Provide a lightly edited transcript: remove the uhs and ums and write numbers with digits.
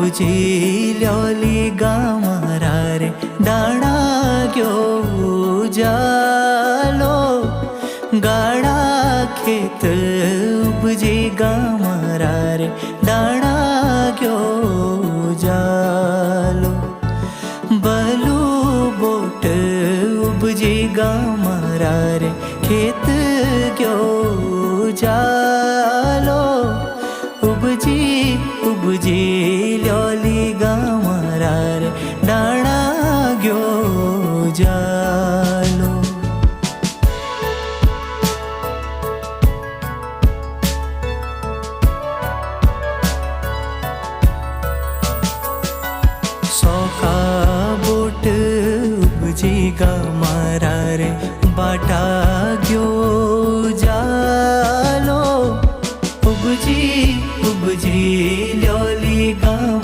उपजी ल्योली गामारा रे दाणा गयो जालो गाड़ा खेत उपजी गामारा रे दाणा गयो जालो बलू बोट उपजी गामारा रे खेत गयो जालो उपजी उपजी ल्योली गामारा रे दाणा गयो जालो सौखा बोट उपजी गामारा रे बाटा गयो जालो उपजी उपजी ल्योली गामा